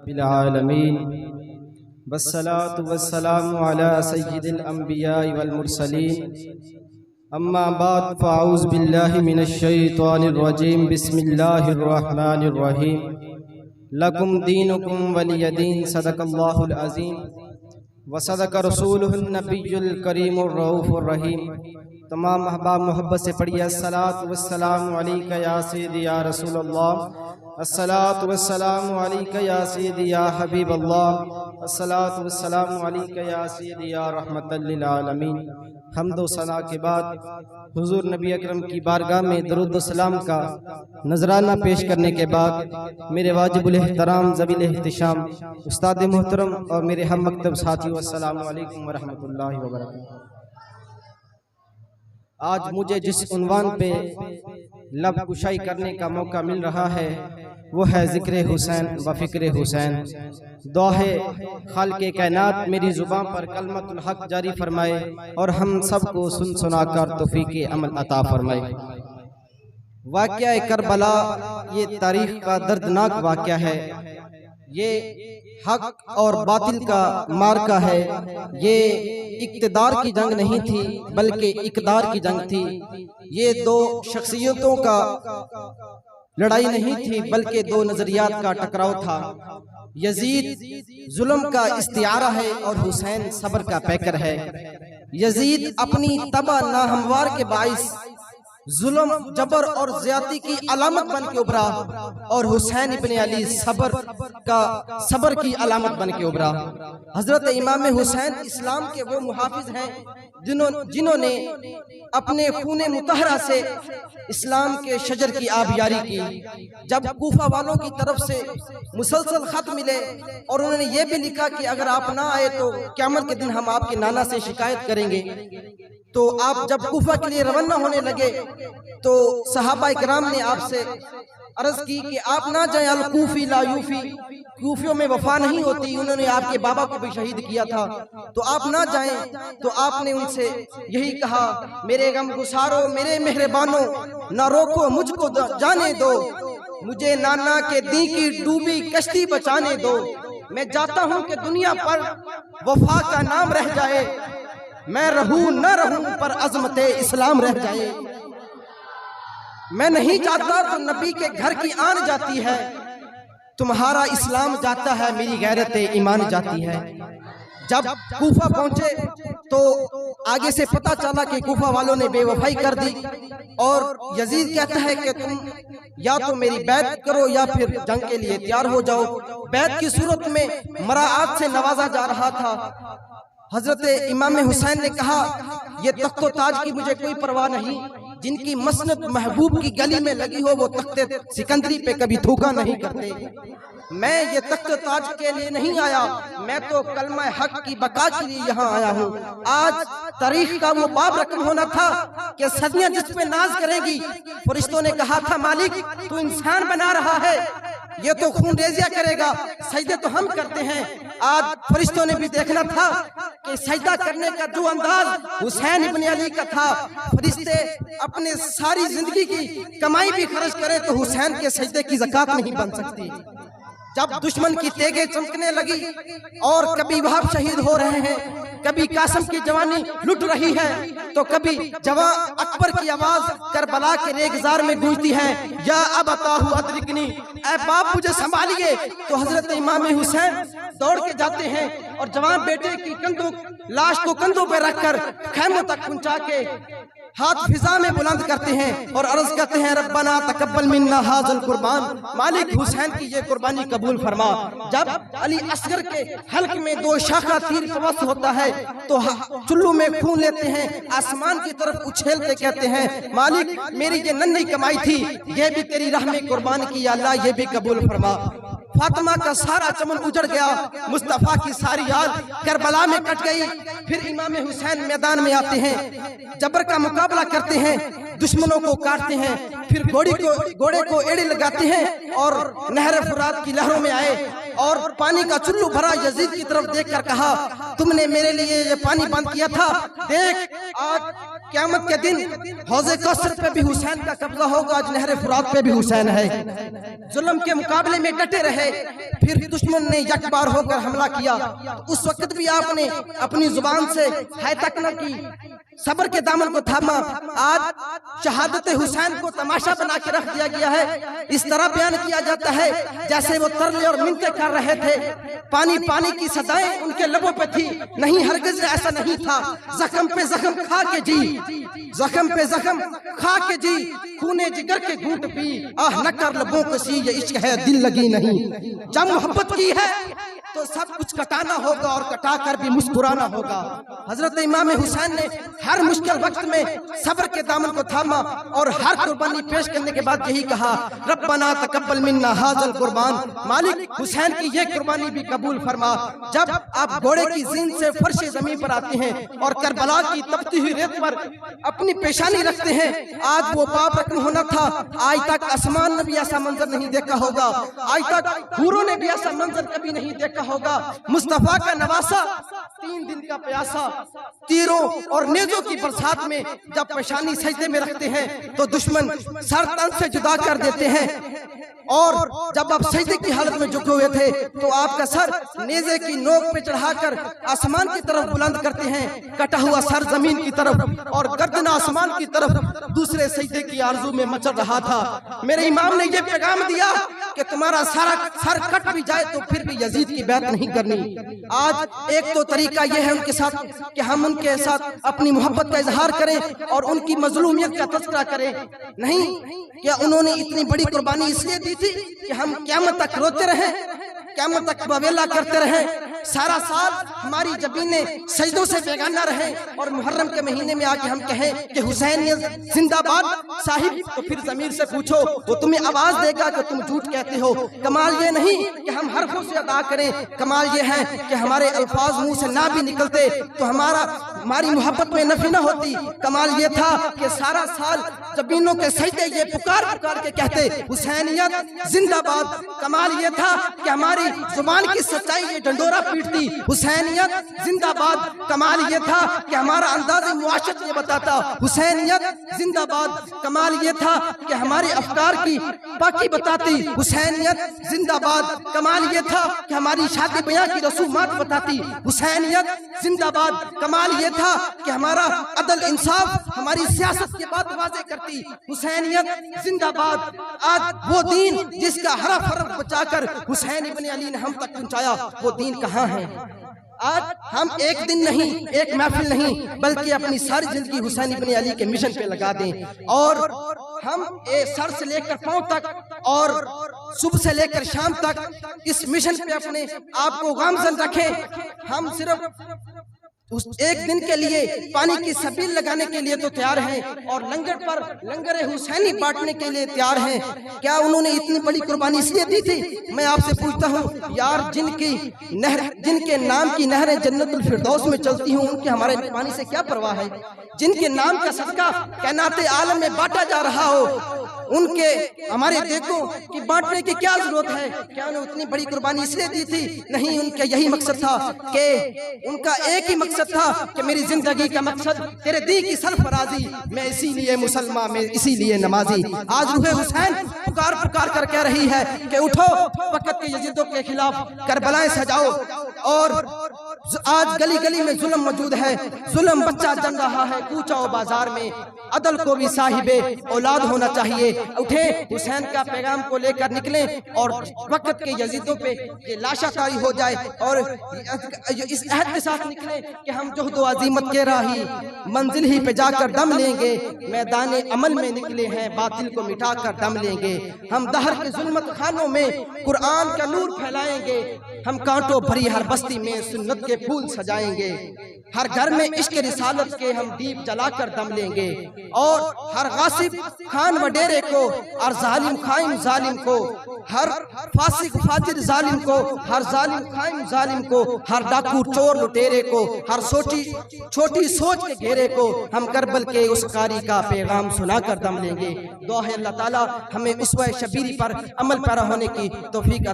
बिलालमीन वस्सलातु वस्सलामु अला सय्यिदिल अंबिया वल मुरसलीन अम्मा बाद फ़अऊज़ु बिल्लाहि मिनश शैतानिर रजीम बिस्मिल्लाहिर रहमानिर रहीम लकुम दीनुकुम वलिय दीन सदक़ल्लाहुल अज़ीम व सदक़ रसूलुहुन नबियुल करीमुर रऊफ़ुर रहीम। तमाम अहबाब मोहब्बत से पढ़िए अस्सलातु वस्सलामु अलैका या सय्यदी या रसूलल्लाह, अस्सलातु वस्सलामु अलैका या सय्यदी या हबीबल्लाह, अस्सलातु वस्सलामु अलैका या सय्यदी या रहमतल लिल आलमीन। हम्द व सना के बाद हुजूर नबी अकरम की बारगाह में दरूद व सलाम का नजराना पेश करने के बाद मेरे वाजिबुल एहतराम ज़वील एहतिशाम उस्ताद मोहतरम और मेरे हम मकतब साथियों, अस्सलामु अलैकुम व रहमतुल्लाहि व बरकातुहू। आज मुझे जिस उन्वान पे लब कुशाई करने का मौका मिल रहा है वो है ज़िक्र हुसैन व फ़िक्र हुसैन। दोहे खालिक़े कायनात मेरी ज़ुबान पर कलमतुल हक़ जारी फरमाए और हम सबको सुन सुनाकर तौफ़ीक़े अमल अता फरमाए। वाक़या करबला ये तारीख़ का दर्दनाक वाक़या है। ये हक और बातिल का मार्का है। ये इक़्तिदार की जंग नहीं थी बल्कि इक़दार की जंग थी। ये दो शख्सियतों का लड़ाई नहीं थी बल्कि दो नजरियात का टकराव था। यजीद जुल्म का इस्तियारा है और हुसैन सब्र का पैकर है। यजीद अपनी तबा नाहमवार के बाइस जुल्म जबर और ज्यादती की अलामत बन के उभरा और हुसैन इब्ने अली सब्र की अलामत बन के उभरा। हजरत इमाम हुसैन इस्लाम के वो मुहाफिज हैं जिन्होंने अपने खूने मुतहरा से इस्लाम के शजर की आबियारी की। जब कूफा वालों की तरफ से मुसलसल खत मिले और उन्होंने ये भी लिखा कि अगर आप ना आए तो क़यामत के दिन हम आपके नाना से शिकायत करेंगे, तो आप जब कूफा के लिए रवाना होने लगे तो सहाबा इकराम ने आपसे अर्ज की कि आप ना जाएं, अल कूफी ला यूफी, कूफियों में वफा नहीं होती। उन्होंने आपके बाबा को भी शहीद किया था, तो आप ना जाएं। तो आपने उनसे यही कहा, मेरे गम गुसारो मेरे मेहरबानो, ना रोको मुझको जाने दो, मुझे नाना के दी की डूबी कश्ती बचाने दो। मैं चाहता हूँ कि दुनिया पर वफा का नाम रह जाए, मैं रहूं न रहूं पर अज़मते इस्लाम रह जाए। मैं नहीं चाहता तो नबी के घर की आन जाती है, तुम्हारा इस्लाम जाता है मेरी गैरत ईमान जाती है। जब कूफा पहुंचे तो आगे से पता चला कि कूफा वालों ने बेवफाई कर दी और यजीद कहता है कि तुम या तो मेरी बैत करो या फिर जंग के लिए तैयार हो जाओ। बैत की सूरत में मराआत से नवाजा जा रहा था। हजरत इमाम हुसैन ने कहा, ये तख्तो ताज की मुझे कोई परवाह नहीं, जिनकी मसनद महबूब की गली में लगी हो वो तख्ते सिकंदरी पे कभी धोखा नहीं करते। मैं ये तख्तो ताज के लिए नहीं आया, मैं तो कलमा हक की बका के लिए यहाँ आया हूँ। आज तारीख का वो बाब रकम होना था कि सदियां जिस पे नाज करेगी। फरिश्तों ने कहा था, मालिक तू इंसान बना रहा है, ये तो खून रेजिया करेगा, सजदे तो हम करते हैं। आज फरिश्तों ने भी देखना था कि सजदा करने का जो अंदाज हुसैन इब्ने अली का था, फरिश्ते अपने सारी जिंदगी की कमाई भी खर्च करें तो हुसैन के सजदे की ज़कात नहीं बन सकती। जब दुश्मन की तेगे चमकने लगी और कभी वहाब शहीद हो रहे हैं, कभी कासिम की जवानी लुट रही है, तो कभी जवां अकबर की आवाज करबला के रेगजार में गूंजती है, या अब अताहु अदरिकनी, ऐ बाप मुझे संभालिए। तो हजरत इमाम हुसैन दौड़ के जाते हैं और जवान बेटे की लाश को कंधों पर रखकर खैमों तक पहुंचा के हाथ फिजा में बुलंद करते हैं और अर्ज करते हैं, रब्बना तकब्बल मिन्ना हाज़ल कुर्बान, मालिक हुसैन की ये कुर्बानी कबूल फरमा। जब अली असगर के हल्क में दो शाखा तीर तवस्त होता है तो चुल्लू में खून लेते हैं, आसमान की तरफ उछेल के कहते हैं, मालिक मेरी ये नन्ही कमाई थी, ये भी तेरी राह में कुर्बान की, अल्लाह ये भी कबूल फरमा। फातिमा का सारा चमन उजड़ गया, मुस्तफा की सारी याद करबला में कट गई। फिर इमाम हुसैन मैदान में आते हैं, जबर का मुकाबला करते हैं, दुश्मनों को काटते हैं, फिर घोड़े को एड़ी लगाते हैं और नहर फुरात की लहरों में आए और पानी का चुल्लू भरा यजीद की तरफ देखकर कहा, तुमने मेरे लिए ये पानी बंद किया था, देख आज क़यामत के दिन हौज़े कौसर पे भी हुसैन का कब्जा होगा, आज नहर फुरात पे भी हुसैन है। जुल्म के मुकाबले में डटे रहे, फिर दुश्मन ने यकबार होकर हमला किया, उस वक्त भी आपने अपनी जुबान से हाय तक न की, सब्र के दामन को थामा। आज शहादत हुसैन को तमाशा बना के रख दिया गया है। इस तरह बयान किया जाता है जैसे वो तरले और मिन्नतें कर रहे थे, पानी पानी की सदाएं उनके लबों पे थी। नहीं, हरगिज ऐसा नहीं था। जख्म पे जख्म खा के जी, जख्म पे जख्म खा के जी, खूने जिगर के घूंट पी, आह न कर लबों को सी, ये इश्क है दिल लगी नहीं। जब मोहब्बत की है तो सब कुछ कटाना होगा और कटा कर भी मुस्कुराना होगा। हजरत इमाम हुसैन ने हर मुश्किल वक्त में सब्र के दामन को थामा और हर कुर्बानी पेश करने के बाद यही कहा, रब्बना तकब्बल मिन्ना हाज़ल कुर्बान, मालिक हुसैन की ये कुर्बानी भी कबूल फरमा। जब आप घोड़े की जीन से फर्श जमीन पर आते हैं और करबला की तपती हुई रेत पर अपनी पेशानी रखते हैं, आज वो पाप रकम होना था। आज तक आसमान ने भी ऐसा मंजर नहीं देखा होगा, आज तक हूरों ने भी ऐसा मंजर कभी नहीं देखा होगा। मुस्तफा का नवासा, 3 दिन का प्यासा, तीरों और नेजों की बरसात में जब पेशानी सजदे में रखते हैं तो दुश्मन सर तन से जुदा कर देते हैं। और जब आप सजदे की हालत में झुके हुए थे तो आपका सर नेज़े की नोक पे चढ़ाकर आसमान की तरफ बुलंद करते हैं, कटा हुआ सर जमीन की तरफ और गर्दन आसमान की तरफ दूसरे सजदे की आरज़ू में मचल रहा था। मेरे इमाम ने यह पैगाम दिया कि तुम्हारा सारा सर कट भी जाए तो फिर भी यजीद की बैत नहीं करनी। आज एक तो तरीका यह है उनके साथ कि हम उनके साथ अपनी मोहब्बत का इजहार करें और उनकी मजलूमियत का तज़किरा करें। नहीं, क्या उन्होंने इतनी बड़ी कुर्बानी इसलिए दी थी कि हम क़यामत तक रोते रहें, क़यामत तक बवेला करते रहें, सारा साल हमारी जबीनें सजदों से बेगाना रहे और मुहर्रम के महीने में आके हम कहें कि हुसैन जिंदाबाद साहिब, तो फिर ज़मीर से पूछो, वो तुम्हें आवाज देगा कि तुम झूठ कहते हो। कमाल ये नहीं कि हम हरफों से अदा करें, कमाल ये है कि हमारे अल्फाज मुंह से ना भी निकलते तो हमारी मोहब्बत में नफी न होती। कमाल ये था कि सारा साल जबीनों के सजदे ये पुकार पुकार के कहते हुसैनियत जिंदाबाद। कमाल ये था कि हमारी जुबान की सच्चाई ये डंडोरा पीटती, हुसैनियत जिंदाबाद। कमाल ये था कि हमारा अंदाज़ मुआशरत ये बताता, हुसैनियत जिंदाबाद। कमाल ये था कि हमारे अफकार की पाकी बताती, हुसैनियत जिंदाबाद। कमाल ये था कि हमारी शादी ब्याह की रसूमात बताती, हुसैनियत जिंदाबाद। कमाल ये था कि हमारा अदल इंसाफ हमारी सियासत की बात वाज़ेह करती, हुसैनियत जिंदाबाद। आज वो दीन जिसका हरफ हरफ बचाकर हुसैन इब्न अली ने हम तक पहुंचाया, वो दीन कहाँ है? आज हम एक दिन नहीं, एक महफिल नहीं, बल्कि अपनी सारी जिंदगी हुसैन इब्न अली के मिशन पे लगा दें और हम सर से लेकर पांव तक और सुबह से लेकर शाम तक इस मिशन पे अपने आप को गामजन रखें। हम सिर्फ उस एक दिन के लिए पानी की सबील लगाने के लिए तो तैयार हैं और लंगर पर लंगर हुसैनी बांटने के लिए तैयार हैं। क्या उन्होंने इतनी बड़ी कुर्बानी इसलिए दी थी? मैं आपसे पूछता हूँ यार, जिनके नाम की नहरें जन्नतुल फिरदौस में चलती हूँ, उनके हमारे पानी से क्या परवाह है? जिनके नाम का सदका कायनाते आलम में बांटा जा रहा हो, उनके हमारे देखो कि बांटने की क्या जरूरत है? क्या उन्हें उतनी बड़ी कुर्बानी इसलिए दी थी? नहीं, उनका यही मकसद था कि उनका एक ही मकसद था कि मेरी जिंदगी का मकसद तेरे दी की सरफराजी, मैं इसीलिए मुसलमान, मैं इसीलिए नमाजी। आज रूहे हुसैन पुकार पुकार कर कह रही है कि उठो, वक़्त के यजीदों के खिलाफ करबलाएं सजाओ। और आज गली गली में जुल्म मौजूद है, जुल्म बच्चा जम रहा है कूचा बाजार में, अदल को भी साहिबे औलाद होना चाहिए। उठे, हुसैन का पैगाम को लेकर निकले और वक़्त के यजीदों पे ये लाशातारी हो जाए और इस अहद के साथ निकले कि हम जोहदो अजीमत के राही मंजिल ही पे जाकर दम लेंगे, मैदाने अमल में निकले हैं बातिल को मिटाकर दम लेंगे। हम दहर के जुल्मत खानों में कुरान का नूर फैलाएंगे, हम कांटों भरी हर बस्ती में सुन्नत के फूल सजाएंगे, हर घर में इश्क रिसालत के हम दीप जलाकर दम लेंगे और हर गासिब खान वडेरे को और जालिम खाइम जालिम को हर फासिक फाजिर जालिम को, हर जालिम खाइम जालिम को, हर डाकू चोर लुटेरे को, हर छोटी सोच के घेरे को हम करबल के उस कारी का पैगाम सुनाकर दम लेंगे। दुआ है अल्लाह ताला हमें उस्वा शबीरी पर अमल पैरा होने की तौफीक